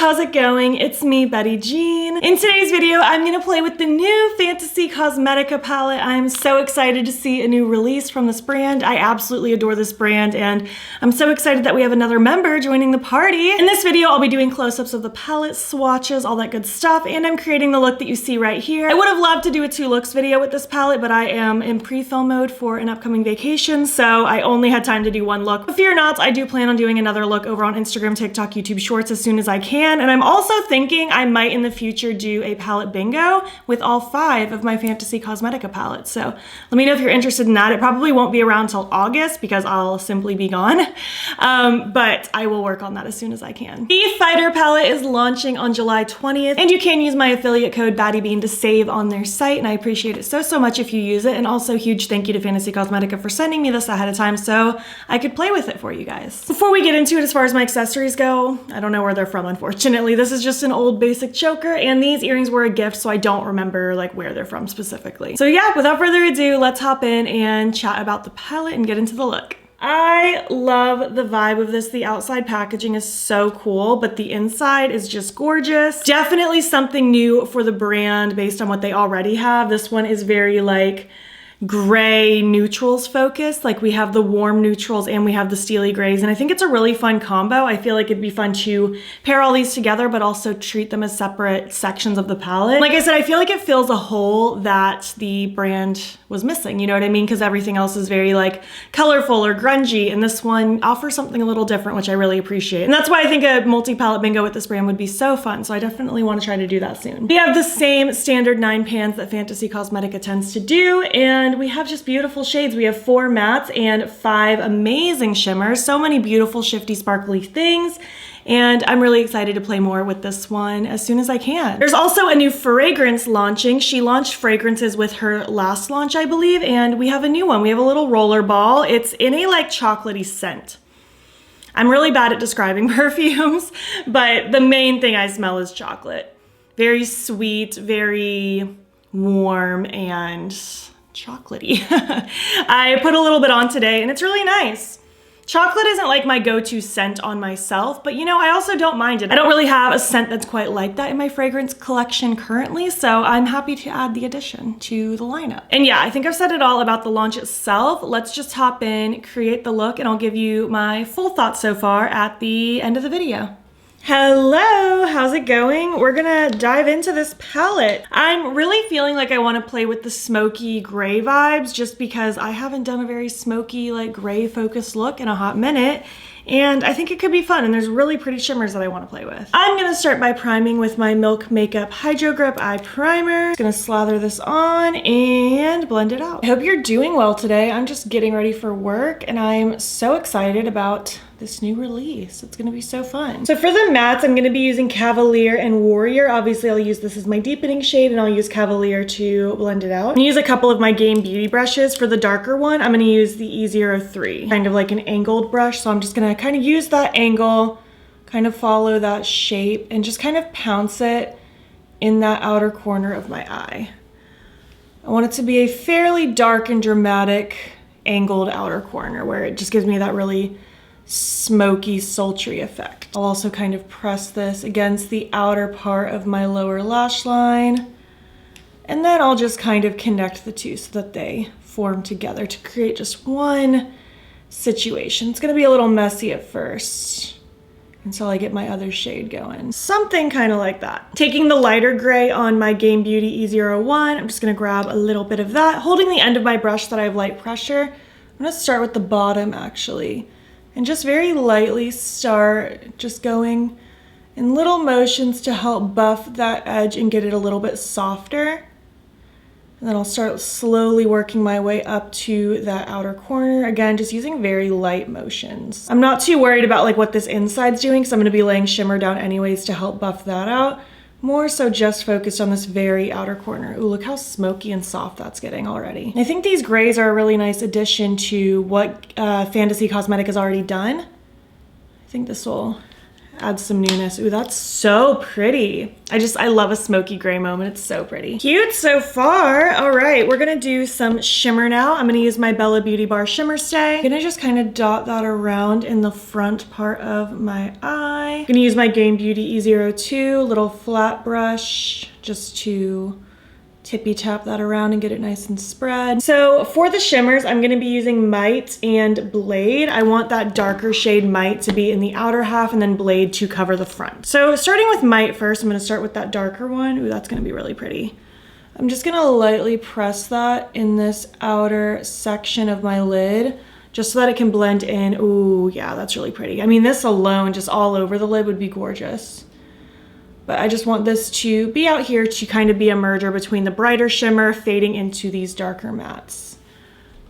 how's it going? It's me, Betty Jean. In today's video, I'm gonna play with the new Fantasy Cosmetica palette. I'm so excited to see a new release from this brand. I absolutely adore this brand, and I'm so excited that we have another member joining the party. In this video, I'll be doing close-ups of the palette, swatches, all that good stuff, and I'm creating the look that you see right here. I would have loved to do a 2 looks video with this palette, but I am in pre-film mode for an upcoming vacation, so I only had time to do 1 look. But fear not, I do plan on doing another look over on Instagram, TikTok, YouTube Shorts as soon as I can, and I'm also thinking I might in the future do a palette bingo with all 5 of my Fantasy Cosmetica palettes. So let me know if you're interested in that. It probably won't be around till August because I'll simply be gone, but I will work on that as soon as I can. The Fighter palette is launching on July 20th, and you can use my affiliate code battybean to save on their site, and I appreciate it so much if you use it. And also huge thank you to Fantasy Cosmetica for sending me this ahead of time so I could play with it for you guys. Before we get into it, as far as my accessories go, I don't know where they're from, unfortunately. This is just an old basic choker, and these earrings were a gift, so I don't remember like where they're from specifically. So yeah, without further ado, let's hop in and chat about the palette and get into the look. I love the vibe of this. The outside packaging is so cool, but the inside is just gorgeous. Definitely something new for the brand based on what they already have. This one is very like gray neutrals focused. Like we have the warm neutrals and we have the steely grays, and I think it's a really fun combo. I feel like it'd be fun to pair all these together but also treat them as separate sections of the palette. Like I said, I feel like it fills a hole that the brand was missing, you know what I mean? Because everything else is very like colorful or grungy, and this one offers something a little different, which I really appreciate. And that's why I think a multi-palette bingo with this brand would be so fun, so I definitely want to try to do that soon. We have the same standard 9 pans that Fantasy Cosmetica tends to do, and we have just beautiful shades. We have 4 mattes and 5 amazing shimmers. So many beautiful, shifty, sparkly things. And I'm really excited to play more with this one as soon as I can. There's also a new fragrance launching. She launched fragrances with her last launch, I believe, and we have a new one. We have a little roller ball. It's in a like chocolatey scent. I'm really bad at describing perfumes, but the main thing I smell is chocolate. Very sweet, very warm, and chocolatey. I put a little bit on today and it's really nice. Chocolate isn't like my go-to scent on myself, but you know, I also don't mind it. I don't really have a scent that's quite like that in my fragrance collection currently, so I'm happy to add the addition to the lineup. And yeah, I think I've said it all about the launch itself. Let's just hop in, create the look, and I'll give you my full thoughts so far at the end of the video. Hello, how's it going? We're gonna dive into this palette. I'm really feeling like I want to play with the smoky gray vibes just because I haven't done a very smoky like gray focused look in a hot minute, and I think it could be fun, and there's really pretty shimmers that I want to play with. I'm gonna start by priming with my Milk Makeup Hydro Grip Eye Primer. Just gonna slather this on and blend it out. I hope you're doing well today. I'm just getting ready for work, and I'm so excited about this new release. It's gonna be so fun. So for the mattes, I'm gonna be using Cavalier and Warrior. Obviously, I'll use this as my deepening shade, and I'll use Cavalier to blend it out. I'm gonna use a couple of my Game Beauty brushes. For the darker one, I'm gonna use the E03, kind of like an angled brush. So I'm just gonna kind of use that angle, kind of follow that shape, and just kind of pounce it in that outer corner of my eye. I want it to be a fairly dark and dramatic angled outer corner where it just gives me that really smoky, sultry effect. I'll also kind of press this against the outer part of my lower lash line, and then I'll just kind of connect the two so that they form together to create just one situation. It's gonna be a little messy at first until I get my other shade going. Something kind of like that. Taking the lighter gray on my Game Beauty E01, I'm just gonna grab a little bit of that. Holding the end of my brush that I have light pressure, I'm gonna start with the bottom actually, and just very lightly start just going in little motions to help buff that edge and get it a little bit softer. And then I'll start slowly working my way up to that outer corner. Again, just using very light motions. I'm not too worried about like what this inside's doing because I'm gonna be laying shimmer down anyways to help buff that out. More so just focused on this very outer corner. Ooh, look how smoky and soft that's getting already. I think these grays are a really nice addition to what Fantasy Cosmetica has already done. I think this will Add some newness. Ooh, that's so pretty. I love a smoky gray moment. It's so pretty. Cute so far. All right, we're gonna do some shimmer now. I'm gonna use my Bella Beauty Bar Shimmer Stay. I'm gonna just kind of dot that around in the front part of my eye. I'm gonna use my Game Beauty E02 little flat brush just to tippy tap that around and get it nice and spread. So for the shimmers, I'm gonna be using Mite and Blade. I want that darker shade Mite to be in the outer half and then Blade to cover the front. So starting with Mite first, I'm gonna start with that darker one. Ooh, that's gonna be really pretty. I'm just gonna lightly press that in this outer section of my lid just so that it can blend in. Ooh, yeah, that's really pretty. I mean, this alone, just all over the lid would be gorgeous. But I just want this to be out here to kind of be a merger between the brighter shimmer fading into these darker mattes.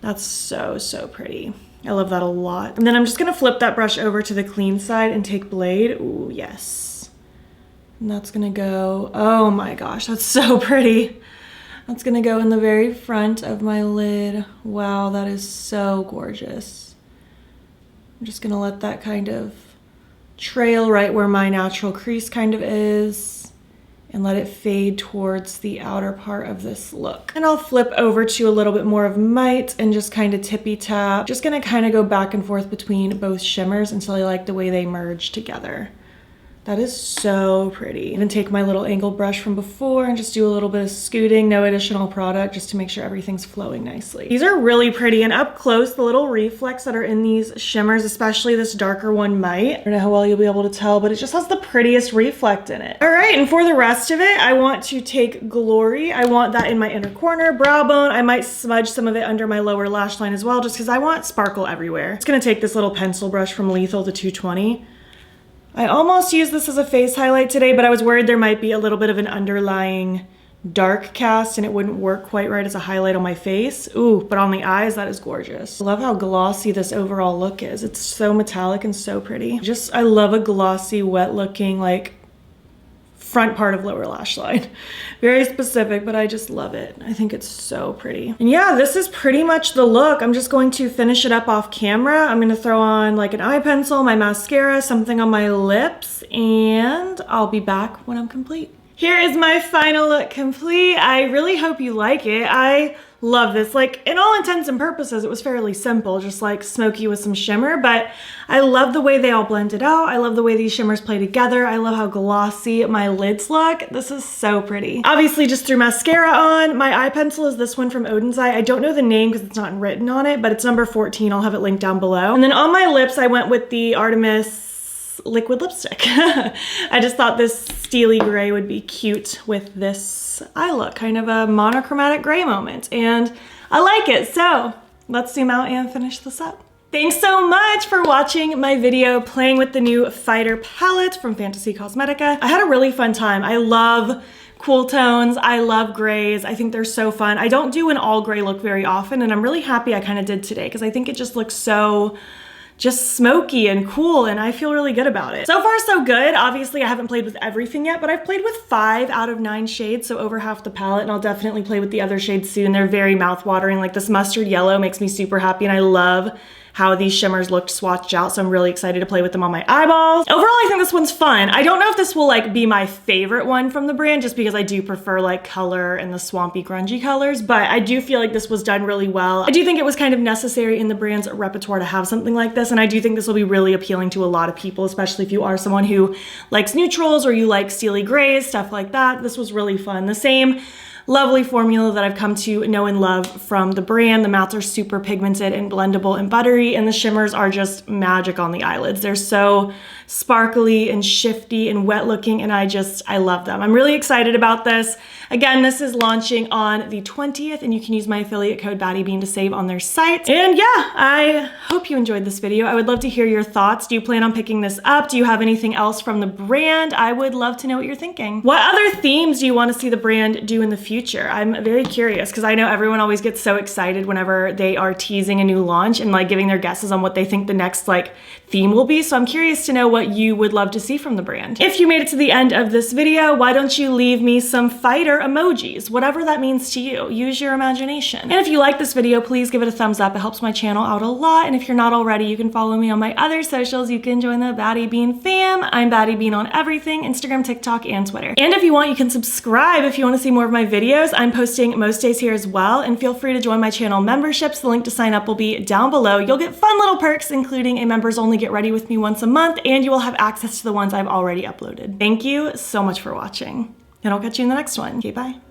That's so, so pretty. I love that a lot. And then I'm just gonna flip that brush over to the clean side and take Blade. Ooh, yes. And that's gonna go, oh my gosh, that's so pretty. That's gonna go in the very front of my lid. Wow, that is so gorgeous. I'm just gonna let that kind of trail right where my natural crease kind of is and let it fade towards the outer part of this look. And I'll flip over to a little bit more of Mite and just kind of tippy tap. Just gonna kind of go back and forth between both shimmers until I like the way they merge together. That is so pretty. Even take my little angled brush from before and just do a little bit of scooting, no additional product, just to make sure everything's flowing nicely. These are really pretty, and up close, the little reflex that are in these shimmers, especially this darker one Mite, I don't know how well you'll be able to tell, but it just has the prettiest reflect in it. All right, and for the rest of it, I want to take Glory. I want that in my inner corner, brow bone. I might smudge some of it under my lower lash line as well, just because I want sparkle everywhere. It's gonna take this little pencil brush from Lethal to 220. I almost used this as a face highlight today, but I was worried there might be a little bit of an underlying dark cast and it wouldn't work quite right as a highlight on my face. Ooh, but on the eyes, that is gorgeous. I love how glossy this overall look is. It's so metallic and so pretty. I love a glossy, wet looking, like, front part of lower lash line. Very specific, but I just love it. I think it's so pretty. And yeah, this is pretty much the look. I'm just going to finish it up off camera. I'm gonna throw on like an eye pencil, my mascara, something on my lips, and I'll be back when I'm complete. Here is my final look complete. I really hope you like it. I love this. Like, in all intents and purposes, it was fairly simple, just like smoky with some shimmer, but I love the way they all blended out. I love the way these shimmers play together. I love how glossy my lids look. This is so pretty. Obviously, just threw mascara on. My eye pencil is this one from Odin's Eye. I don't know the name because it's not written on it, but it's number 14. I'll have it linked down below. And then on my lips, I went with the Artemis liquid lipstick. I just thought this steely gray would be cute with this eye look, kind of a monochromatic gray moment, and I like it. So let's zoom out and finish this up. Thanks so much for watching my video playing with the new Fighter palette from Fantasy Cosmetica. I had a really fun time. I love cool tones. I love grays. I think they're so fun. I don't do an all gray look very often, and I'm really happy I kind of did today because I think it just looks so just smoky and cool, and I feel really good about it. So far, so good. Obviously, I haven't played with everything yet, but I've played with 5 out of 9 shades, so over half the palette, and I'll definitely play with the other shades soon. They're very mouth-watering. Like this mustard yellow makes me super happy, and I love how these shimmers looked swatched out, so I'm really excited to play with them on my eyeballs. Overall, I think this one's fun. I don't know if this will like be my favorite one from the brand, just because I do prefer like color and the swampy, grungy colors, but I do feel like this was done really well. I do think it was kind of necessary in the brand's repertoire to have something like this, and I do think this will be really appealing to a lot of people, especially if you are someone who likes neutrals or you like steely grays, stuff like that. This was really fun. The same lovely formula that I've come to know and love from the brand. The mattes are super pigmented and blendable and buttery, and the shimmers are just magic on the eyelids. They're so sparkly and shifty and wet looking, and I love them. I'm really excited about this. Again, this is launching on the 20th, and you can use my affiliate code battybean to save on their site. And yeah, I hope you enjoyed this video. I would love to hear your thoughts. Do you plan on picking this up? Do you have anything else from the brand? I would love to know what you're thinking. What other themes do you want to see the brand do in the future? I'm very curious because I know everyone always gets so excited whenever they are teasing a new launch and like giving their guesses on what they think the next like theme will be. So I'm curious to know what what you would love to see from the brand. If you made it to the end of this video, why don't you leave me some fighter emojis, whatever that means to you. Use your imagination. And if you like this video, please give it a thumbs up. It helps my channel out a lot. And if you're not already, you can follow me on my other socials. You can join the battybean fam. I'm battybean on everything, Instagram, TikTok, and Twitter. And if you want, you can subscribe if you want to see more of my videos. I'm posting most days here as well. And feel free to join my channel memberships. The link to sign up will be down below. You'll get fun little perks, including a members only get ready with me once a month, and you will have access to the ones I've already uploaded. Thank you so much for watching, and I'll catch you in the next one. Okay, bye.